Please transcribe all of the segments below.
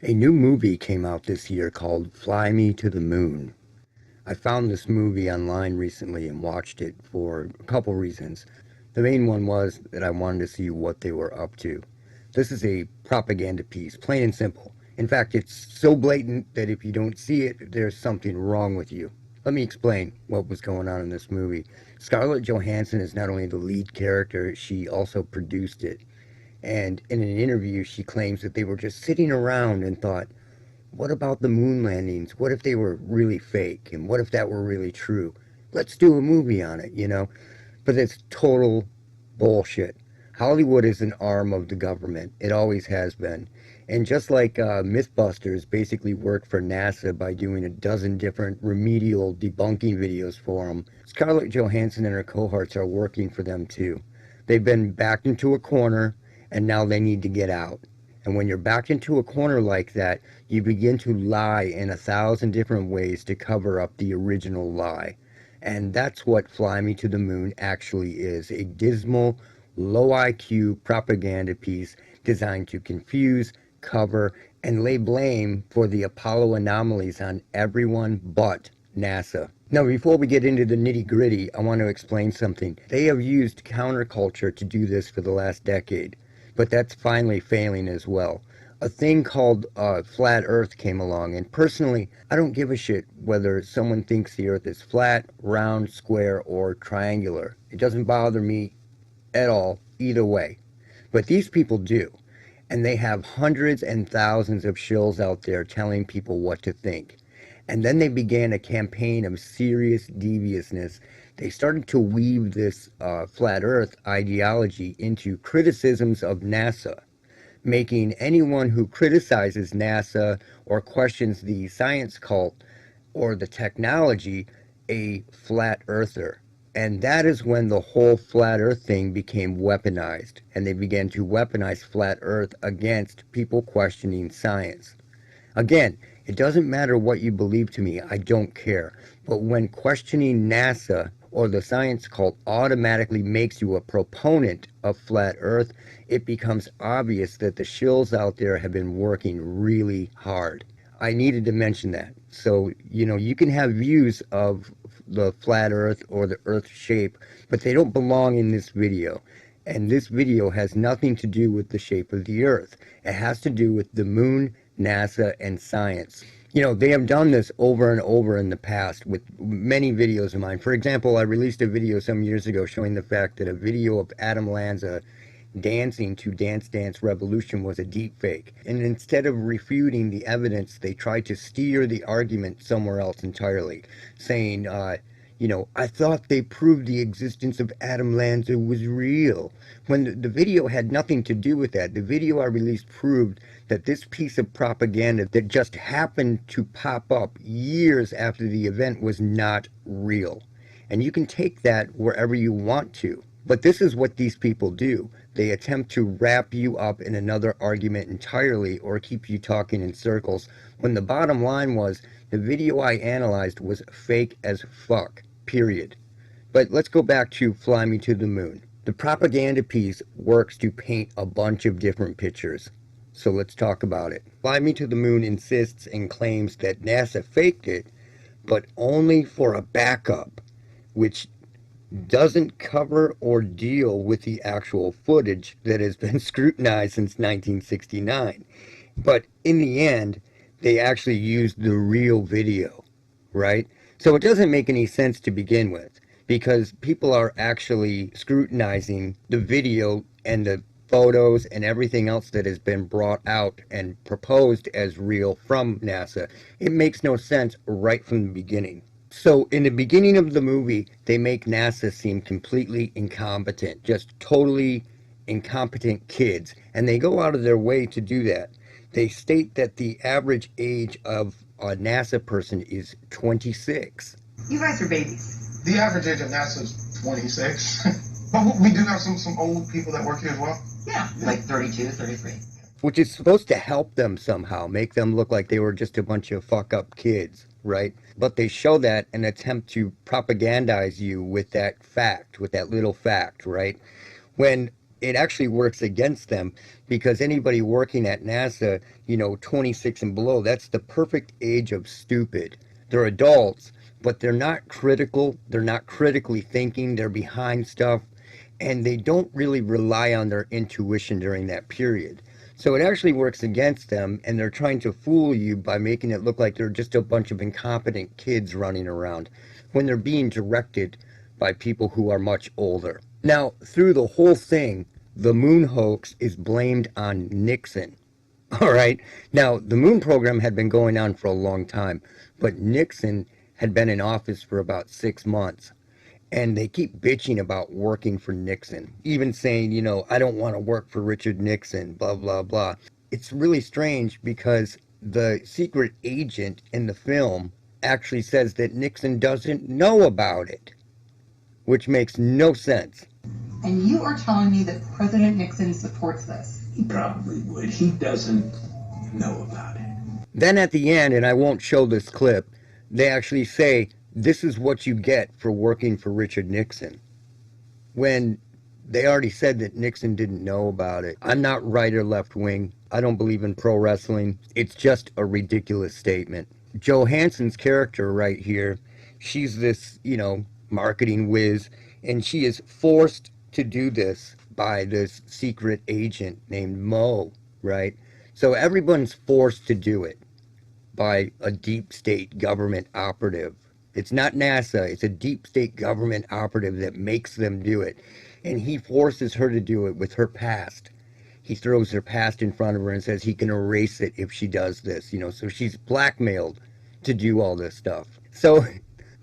A new movie came out this year called Fly Me to the Moon. I found this movie online recently and watched it for a couple reasons. The main one was that I wanted to see what they were up to. This is a propaganda piece, plain and simple. In fact, it's so blatant that if you don't see it, there's something wrong with you. Let me explain what was going on in this movie. Scarlett Johansson is not only the lead character, she also produced it. And in an interview, she claims that they were just sitting around and thought, what about the moon landings? What if they were really fake? And what if that were really true? Let's do a movie on it, you know? But it's total bullshit. Hollywood is an arm of the government. It always has been. And just like Mythbusters basically worked for NASA by doing a dozen different remedial debunking videos for them, Scarlett Johansson and her cohorts are working for them too. They've been backed into a corner, and now they need to get out. And when you're backed into a corner like that, you begin to lie in 1,000 different ways to cover up the original lie. And that's what Fly Me to the Moon actually is, a dismal, low IQ propaganda piece designed to confuse, cover, and lay blame for the Apollo anomalies on everyone but NASA. Now, before we get into the nitty gritty, I want to explain something. They have used counterculture to do this for the last decade, but that's finally failing as well. A thing called flat earth came along, and personally, I don't give a shit whether someone thinks the earth is flat, round, square, or triangular. It doesn't bother me at all, either way. But these people do, and they have hundreds and thousands of shills out there telling people what to think. And then they began a campaign of serious deviousness. They started to weave this flat earth ideology into criticisms of NASA, making anyone who criticizes NASA or questions the science cult or the technology a flat earther. And that is when the whole flat earth thing became weaponized, and they began to weaponize flat earth against people questioning science. Again, it doesn't matter what you believe to me, I don't care. But when questioning NASA or the science cult automatically makes you a proponent of flat earth, it becomes obvious that the shills out there have been working really hard. I needed to mention that. So, you can have views of the flat earth or the earth shape, but they don't belong in this video. And this video has nothing to do with the shape of the earth. It has to do with the moon, NASA, and science. They have done this over and over in the past with many videos of mine. For example, I released a video some years ago showing the fact that a video of Adam Lanza dancing to Dance Dance Revolution was a deep fake. And instead of refuting the evidence, they tried to steer the argument somewhere else entirely, saying, I thought they proved the existence of Adam Lanza was real. When the video had nothing to do with that. The video I released proved that this piece of propaganda that just happened to pop up years after the event was not real. And you can take that wherever you want to. But this is what these people do. They attempt to wrap you up in another argument entirely or keep you talking in circles, when the bottom line was the video I analyzed was fake as fuck, period. But let's go back to Fly Me to the Moon. The propaganda piece works to paint a bunch of different pictures. So let's talk about it. Fly Me to the Moon insists and claims that NASA faked it, but only for a backup, which doesn't cover or deal with the actual footage that has been scrutinized since 1969. But in the end, they actually used the real video, right? So it doesn't make any sense to begin with, because people are actually scrutinizing the video and the photos and everything else that has been brought out and proposed as real from NASA. It makes no sense right from the beginning. So in the beginning of the movie, they make NASA seem completely incompetent, just totally incompetent kids. And they go out of their way to do that. They state that the average age of a NASA person is 26. You guys are babies. The average age of NASA is 26. But we do have some old people that work here as well. Yeah, like 32, 33. Which is supposed to help them somehow, make them look like they were just a bunch of fuck-up kids, right? But they show that and attempt to propagandize you with that fact, with that little fact, right? When it actually works against them, because anybody working at NASA, 26 and below, that's the perfect age of stupid. They're adults, but they're not critical. They're not critically thinking. They're behind stuff, and they don't really rely on their intuition during that period. So it actually works against them, and they're trying to fool you by making it look like they're just a bunch of incompetent kids running around when they're being directed by people who are much older. Now, through the whole thing, the moon hoax is blamed on Nixon. All right. Now, the moon program had been going on for a long time, but Nixon had been in office for about 6 months. And they keep bitching about working for Nixon, even saying, I don't want to work for Richard Nixon, blah, blah, blah. It's really strange because the secret agent in the film actually says that Nixon doesn't know about it, which makes no sense. And you are telling me that President Nixon supports this? He probably would. He doesn't know about it. Then at the end, and I won't show this clip, they actually say, this is what you get for working for Richard Nixon, when they already said that Nixon didn't know about it. I'm not right or left wing. I don't believe in pro wrestling. It's just a ridiculous statement. Johansson's character right here, she's this, marketing whiz, and she is forced to do this by this secret agent named Mo, right? So everyone's forced to do it by a deep state government operative. It's not NASA, it's a deep state government operative that makes them do it. And he forces her to do it with her past. He throws her past in front of her and says he can erase it if she does this, so she's blackmailed to do all this stuff. So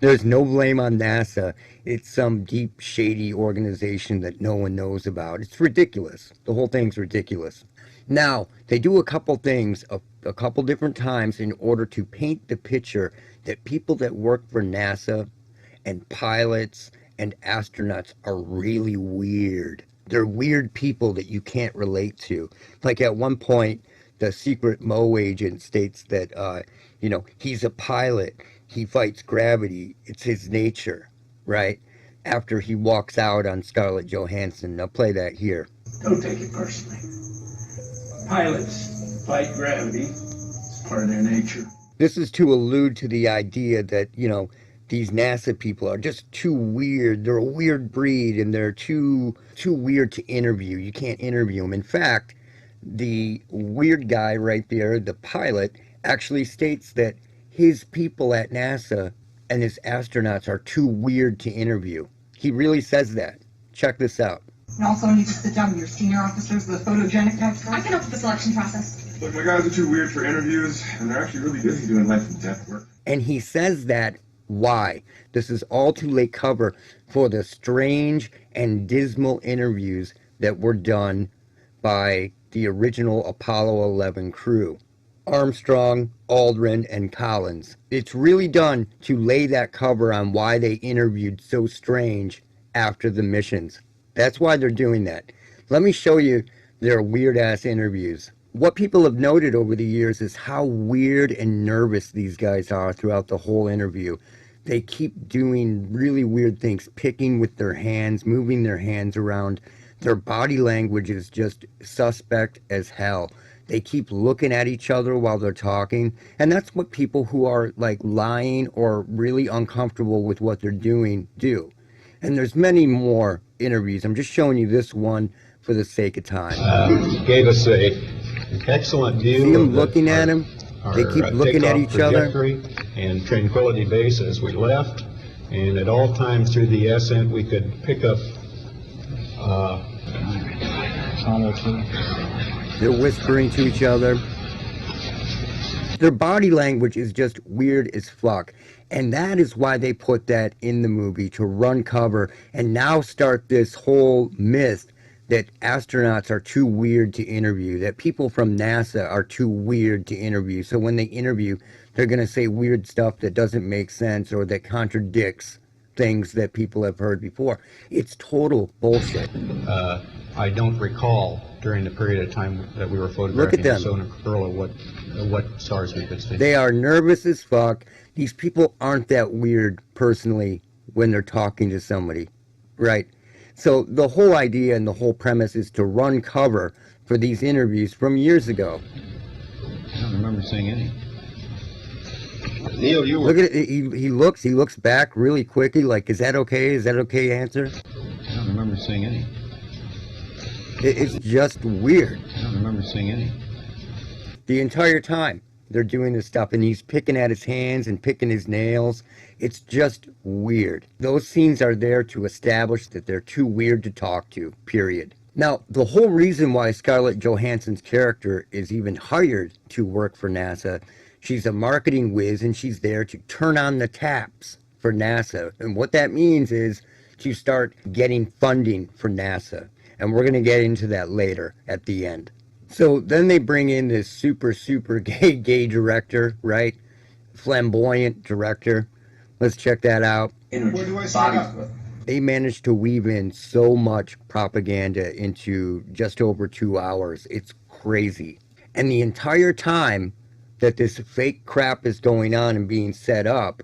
there's no blame on NASA. It's some deep, shady organization that no one knows about. It's ridiculous. The whole thing's ridiculous. Now, they do a couple things a couple different times in order to paint the picture that people that work for NASA and pilots and astronauts are really weird. They're weird people that you can't relate to. Like at one point, the secret Mo agent states that, he's a pilot. He fights gravity. It's his nature, right? After he walks out on Scarlett Johansson. I'll play that here. Don't take it personally. Pilots fight gravity. It's part of their nature. This is to allude to the idea that, these NASA people are just too weird. They're a weird breed, and they're too weird to interview. You can't interview them. In fact, the weird guy right there, the pilot, actually states that his people at NASA and his astronauts are too weird to interview. He really says that. Check this out. And also, I need to sit down with your senior officers, the photogenic types. I can help with the selection process. Look, my guys are too weird for interviews, and they're actually really busy doing life and death work. And he says that why? This is all too late cover for the strange and dismal interviews that were done by the original Apollo 11 crew. Armstrong, Aldrin, and Collins. It's really done to lay that cover on why they interviewed so strange after the missions. That's why they're doing that. Let me show you their weird-ass interviews. What people have noted over the years is how weird and nervous these guys are throughout the whole interview. They keep doing really weird things, picking with their hands, moving their hands around. Their body language is just suspect as hell. They keep looking at each other while they're talking. And that's what people who are like lying or really uncomfortable with what they're doing do. And there's many more interviews. I'm just showing you this one for the sake of time. Gave us an excellent view. See them looking at him? They keep looking at each other. And Tranquility Base as we left. And at all times through the ascent, we could pick up. They're whispering to each other. Their body language is just weird as fuck. And that is why they put that in the movie, to run cover and now start this whole myth that astronauts are too weird to interview, that people from NASA are too weird to interview. So when they interview, they're going to say weird stuff that doesn't make sense or that contradicts things that people have heard before. It's total bullshit. I don't recall during the period of time that we were photographing the Sonar Corolla what stars we could see. They are nervous as fuck. These people aren't that weird personally when they're talking to somebody, right? So the whole idea and the whole premise is to run cover for these interviews from years ago. I don't remember seeing any. Neil, you were... Look at it. He looks back really quickly like, is that okay? Is that okay answer? I don't remember seeing any. It's just weird. I don't remember seeing any. The entire time they're doing this stuff, and he's picking at his hands and picking his nails. It's just weird. Those scenes are there to establish that they're too weird to talk to, period. Now, the whole reason why Scarlett Johansson's character is even hired to work for NASA, she's a marketing whiz, and she's there to turn on the taps for NASA. And what that means is to start getting funding for NASA. And we're going to get into that later at the end. So then they bring in this super gay director, right? Flamboyant director. Let's check that out. Where do I sign up? They managed to weave in so much propaganda into just over 2 hours. It's crazy. And the entire time that this fake crap is going on and being set up,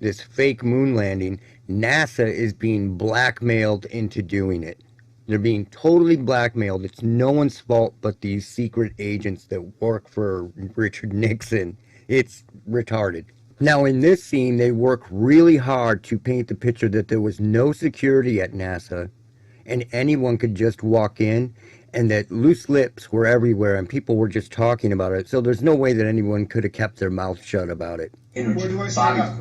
this fake moon landing, NASA is being blackmailed into doing it. They're being totally blackmailed. It's no one's fault but these secret agents that work for Richard Nixon. It's retarded. Now, in this scene, they work really hard to paint the picture that there was no security at NASA and anyone could just walk in, and that loose lips were everywhere and people were just talking about it. So there's no way that anyone could have kept their mouth shut about it. Where do I sign up?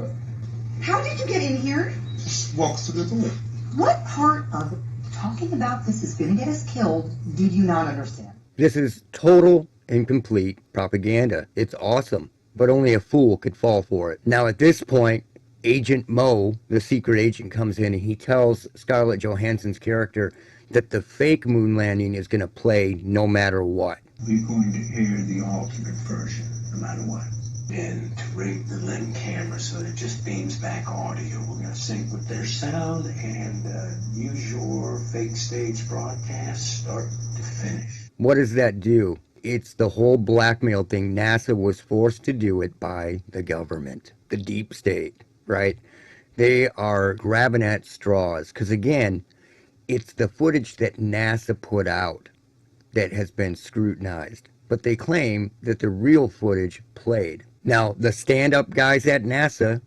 How did you get in here? Just walks to the door. What part of talking about this is going to get us killed do you not understand? This is total and complete propaganda. It's awesome, but only a fool could fall for it. Now, at this point, Agent Mo, the secret agent, comes in and he tells Scarlett Johansson's character that the fake moon landing is going to play no matter what. We're going to air the alternate version, no matter what. And to rig the lens camera so that it just beams back audio. We're going to sync with their sound and use your fake stage broadcast start to finish. What does that do? It's the whole blackmail thing. NASA was forced to do it by the government, the deep state, right? They are grabbing at straws because, again, it's the footage that NASA put out that has been scrutinized. But they claim that the real footage played. Now, the stand-up guys at NASA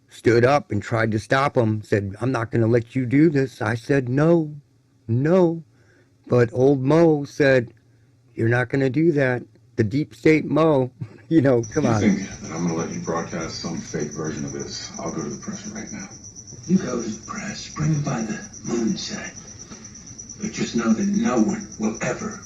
stood up and tried to stop them, said, I'm not going to let you do this. I said, no. But old Mo said, you're not going to do that. The deep state Mo, come on. You think that I'm going to let you broadcast some fake version of this? I'll go to the press right now. You go to the press, bring it by the moon set. But just know that no one will ever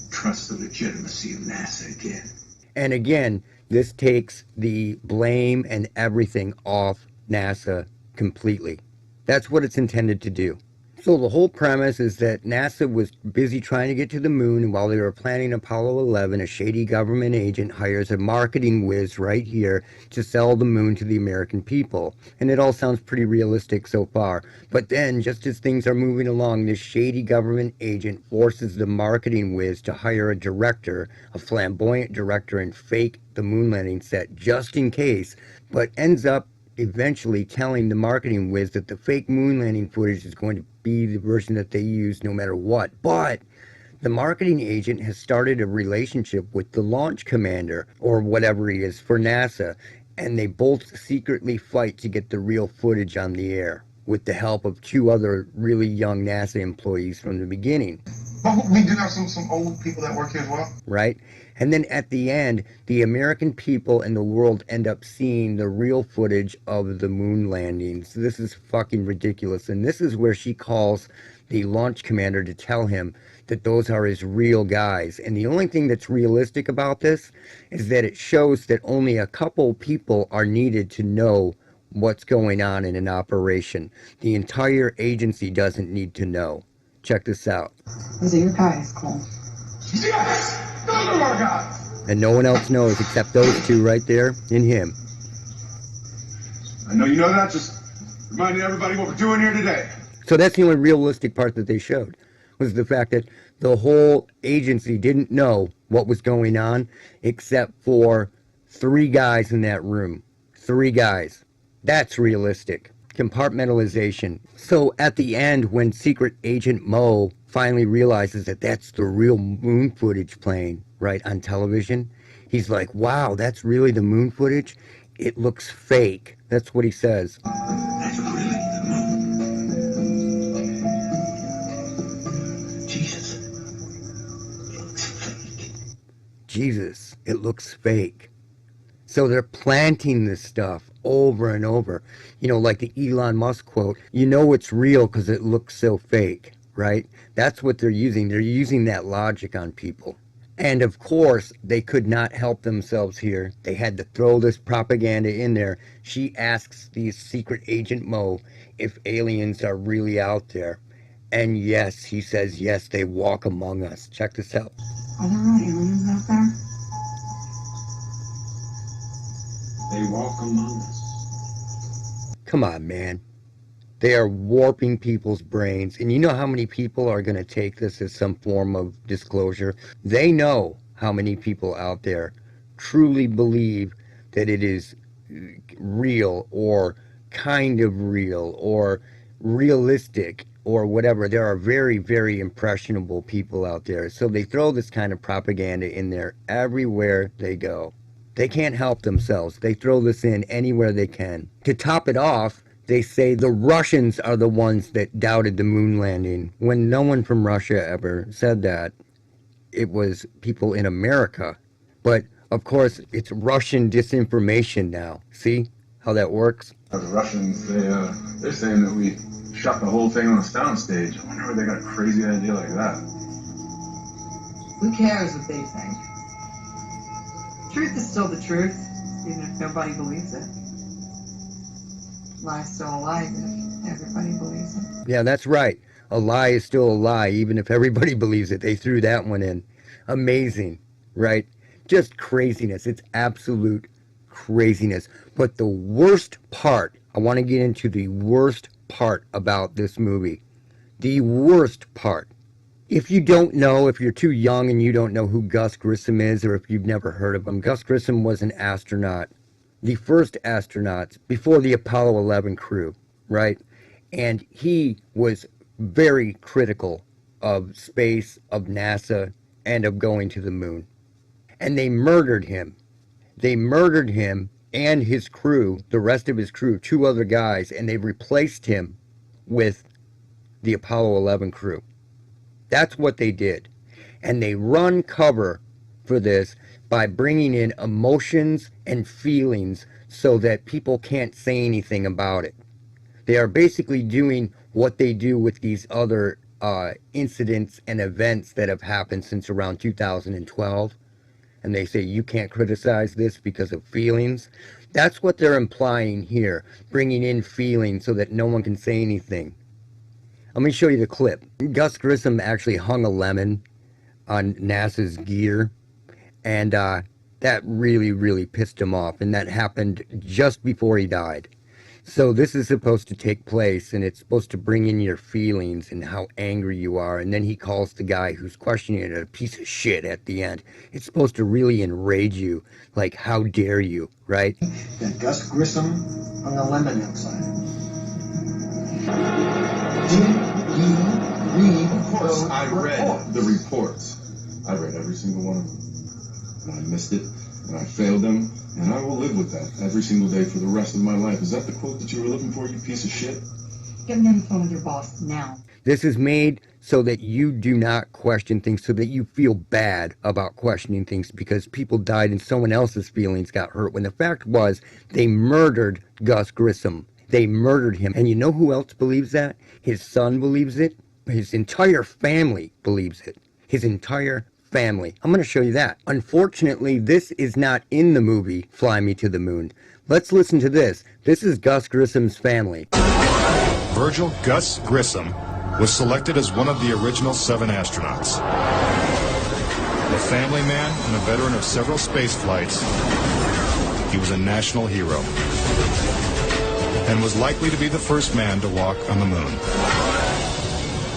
trust the legitimacy of NASA again. And again, this takes the blame and everything off NASA completely. That's what it's intended to do. So the whole premise is that NASA was busy trying to get to the moon, and while they were planning Apollo 11, a shady government agent hires a marketing whiz right here to sell the moon to the American people. And it all sounds pretty realistic so far. But then, just as things are moving along, this shady government agent forces the marketing whiz to hire a director, a flamboyant director, and fake the moon landing set just in case, but ends up eventually telling the marketing whiz that the fake moon landing footage is going to be the version that they use no matter what. But the marketing agent has started a relationship with the launch commander, or whatever he is, for NASA, and they both secretly fight to get the real footage on the air with the help of 2 other really young NASA employees from the beginning. But we do have some old people that work here as well. Right? And then at the end, the American people and the world end up seeing the real footage of the moon landings. This is fucking ridiculous. And this is where she calls the launch commander to tell him that those are his real guys. And the only thing that's realistic about this is that it shows that only a couple people are needed to know what's going on in an operation. The entire agency doesn't need to know. Check this out. Those are your guys, Cole. Yes! Those are our guys! And no one else knows except those 2 right there and him. I know you know that, just reminding everybody what we're doing here today. So that's the only realistic part that they showed, was the fact that the whole agency didn't know what was going on except for 3 guys in that room. 3 guys. That's realistic. Compartmentalization. So at the end, when Secret Agent Mo finally realizes that that's the real moon footage playing, right, on television, he's like, wow, that's really the moon footage? It looks fake. That's what he says. That's really the moon. Jesus. It looks fake. Jesus, it looks fake. So they're planting this stuff over and over. You know, like the Elon Musk quote, you know it's real because it looks so fake, right? That's what they're using. They're using that logic on people. And of course, they could not help themselves here. They had to throw this propaganda in there. She asks the Secret Agent Mo if aliens are really out there. And yes, he says, yes, they walk among us. Check this out. Are there no aliens out there? They walk among us. Come on, man. They are warping people's brains. And you know how many people are going to take this as some form of disclosure? They know how many people out there truly believe that it is real or kind of real or realistic or whatever. There are very, very impressionable people out there. So they throw this kind of propaganda in there everywhere they go. They can't help themselves. They throw this in anywhere they can. To top it off, they say the Russians are the ones that doubted the moon landing, when no one from Russia ever said that. It was people in America. But, of course, it's Russian disinformation now. See how that works? The Russians, they're saying that we shot the whole thing on a soundstage. I wonder where they got a crazy idea like that. Who cares what they think? Truth is still the truth, even if nobody believes it. Lie's still a lie, even if everybody believes it. Yeah, that's right. A lie is still a lie, even if everybody believes it. They threw that one in. Amazing, right? Just craziness. It's absolute craziness. But the worst part, I want to get into the worst part about this movie. The worst part. If you don't know, if you're too young and you don't know who Gus Grissom is, or if you've never heard of him, Gus Grissom was an astronaut. The first astronauts before the Apollo 11 crew, right? And he was very critical of space, of NASA, and of going to the moon. And they murdered him. They murdered him and his crew, the rest of his crew, 2 other guys, and they replaced him with the Apollo 11 crew. That's what they did. And they run cover for this by bringing in emotions and feelings so that people can't say anything about it. They are basically doing what they do with these other incidents and events that have happened since around 2012. And they say, you can't criticize this because of feelings. That's what they're implying here, bringing in feelings so that no one can say anything. Let me show you the clip. Gus Grissom actually hung a lemon on NASA's gear, and that really, really pissed him off, and that happened just before he died. So this is supposed to take place, and it's supposed to bring in your feelings and how angry you are, and then he calls the guy who's questioning it a piece of shit at the end. It's supposed to really enrage you, like, how dare you, right? That Gus Grissom hung a lemon outside. Did you read? Of course, I read the reports. I read every single one of them. And I missed it, and I failed them, and I will live with that every single day for the rest of my life. Is that the quote that you were looking for, you piece of shit? Get me on the phone with your boss now. This is made so that you do not question things, so that you feel bad about questioning things because people died and someone else's feelings got hurt, when the fact was they murdered Gus Grissom. They murdered him. And you know who else believes that? His son believes it. His entire family believes it. His entire family. I'm going to show you that. Unfortunately, this is not in the movie Fly Me to the Moon. Let's listen to this. This is Gus Grissom's family. Virgil Gus Grissom was selected as one of the original 7 astronauts. A family man and a veteran of several space flights, he was a national hero and was likely to be the first man to walk on the moon.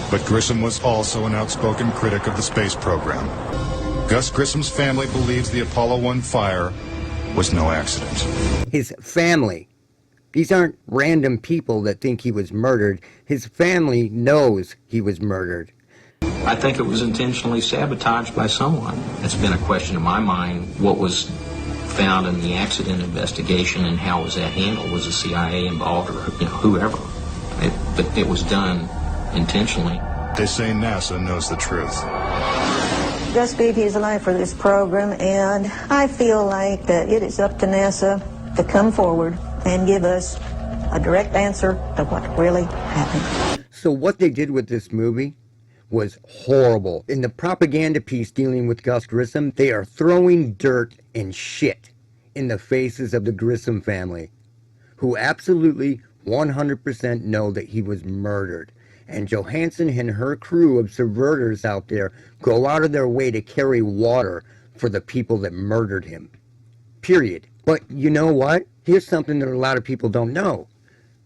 But Grissom was also an outspoken critic of the space program. Gus Grissom's family believes the Apollo 1 fire was no accident. His family These aren't random people that think he was murdered. His family knows he was murdered. I think it was intentionally sabotaged by someone. It's been a question in my mind, what was found in the accident investigation and how was that handled? Was the CIA involved or whoever? But it was done intentionally. They say NASA knows the truth. Gus gave his life for this program, and I feel like that it is up to NASA to come forward and give us a direct answer to what really happened. So what they did with this movie was horrible. In the propaganda piece dealing with Gus Grissom, they are throwing dirt and shit in the faces of the Grissom family, who absolutely 100% know that he was murdered. And Johansson and her crew of subverters out there go out of their way to carry water for the people that murdered him. Period. But you know what? Here's something that a lot of people don't know.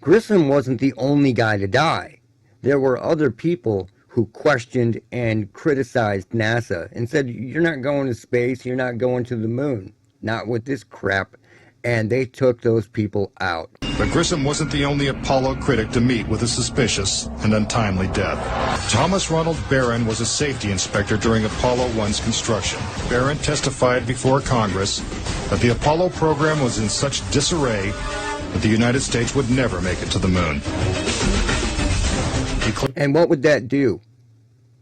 Grissom wasn't the only guy to die. There were other people who questioned and criticized NASA and said, you're not going to space, you're not going to the moon. Not with this crap. And they took those people out. But Grissom wasn't the only Apollo critic to meet with a suspicious and untimely death. Thomas Ronald Barron was a safety inspector during Apollo 1's construction. Barron testified before Congress that the Apollo program was in such disarray that the United States would never make it to the moon. And what would that do?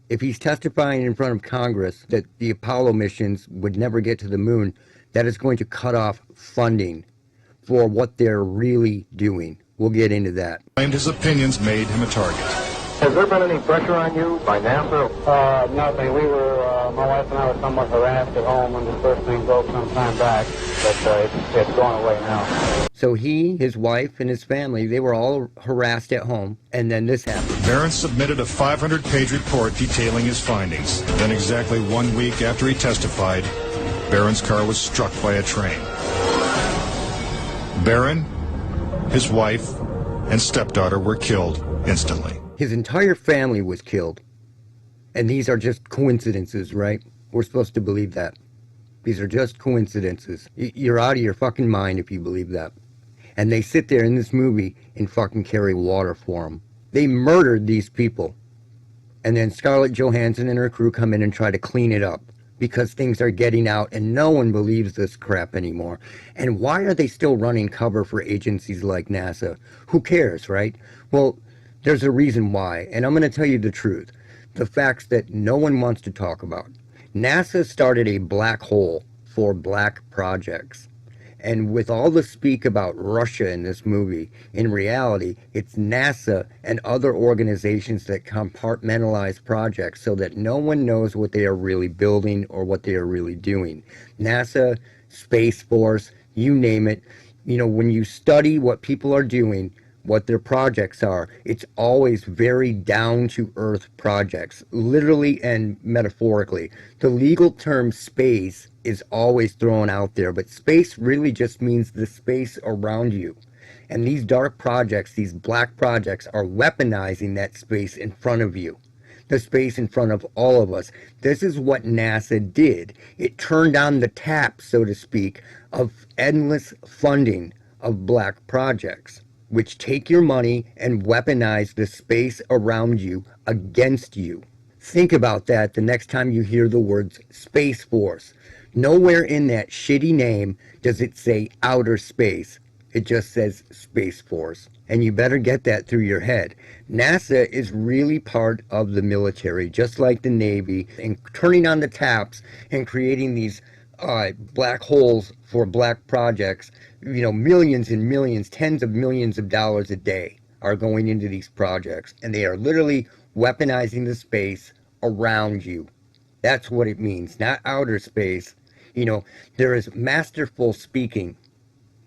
If he's testifying in front of Congress that the Apollo missions would never get to the moon, that is going to cut off funding for what they're really doing. We'll get into that. And his opinions made him a target. Has there been any pressure on you by NASA? Nothing. We were, my wife and I were somewhat harassed at home when the first thing broke some time back, but it's gone away now. So he, his wife, and his family, they were all harassed at home, and then this happened. Barron submitted a 500-page report detailing his findings. Then exactly 1 week after he testified, Barron's car was struck by a train. Barron, his wife, and stepdaughter were killed instantly. His entire family was killed. And these are just coincidences, right? We're supposed to believe that. These are just coincidences. You're out of your fucking mind if you believe that. And they sit there in this movie and fucking carry water for them. They murdered these people. And then Scarlett Johansson and her crew come in and try to clean it up. Because things are getting out and no one believes this crap anymore. And why are they still running cover for agencies like NASA? Who cares, right? Well, there's a reason why, and I'm going to tell you the truth. The facts that no one wants to talk about. NASA started a black hole for black projects. And with all the speak about Russia in this movie, in reality, it's NASA and other organizations that compartmentalize projects so that no one knows what they are really building or what they are really doing. NASA, Space Force, you name it. You know, when you study what people are doing, what their projects are, it's always very down-to-earth projects, literally and metaphorically. The legal term space is always thrown out there, but space really just means the space around you. And these dark projects, these black projects, are weaponizing that space in front of you. The space in front of all of us. This is what NASA did. It turned on the tap, so to speak, of endless funding of black projects, which take your money and weaponize the space around you against you. Think about that the next time you hear the words Space Force. Nowhere in that shitty name does it say outer space. It just says Space Force. And you better get that through your head. NASA is really part of the military, just like the Navy, and turning on the taps and creating these black holes for black projects. You know, millions and millions, tens of millions of dollars a day are going into these projects, and they are literally weaponizing the space around you. That's what it means, not outer space. You know, there is masterful speaking,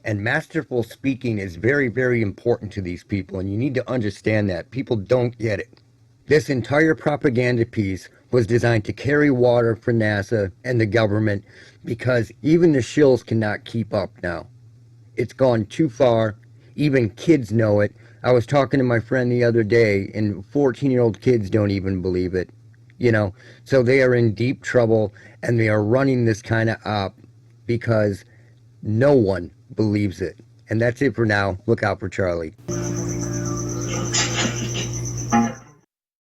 and masterful speaking is very, very important to these people, and you need to understand that. People don't get it. This entire propaganda piece was designed to carry water for NASA and the government, because even the shills cannot keep up now. It's gone too far. Even kids know it. I was talking to my friend the other day, and 14-year-old kids don't even believe it. You know, so they are in deep trouble, and they are running this kind of op because no one believes it. And that's it for now. Look out for Charlie.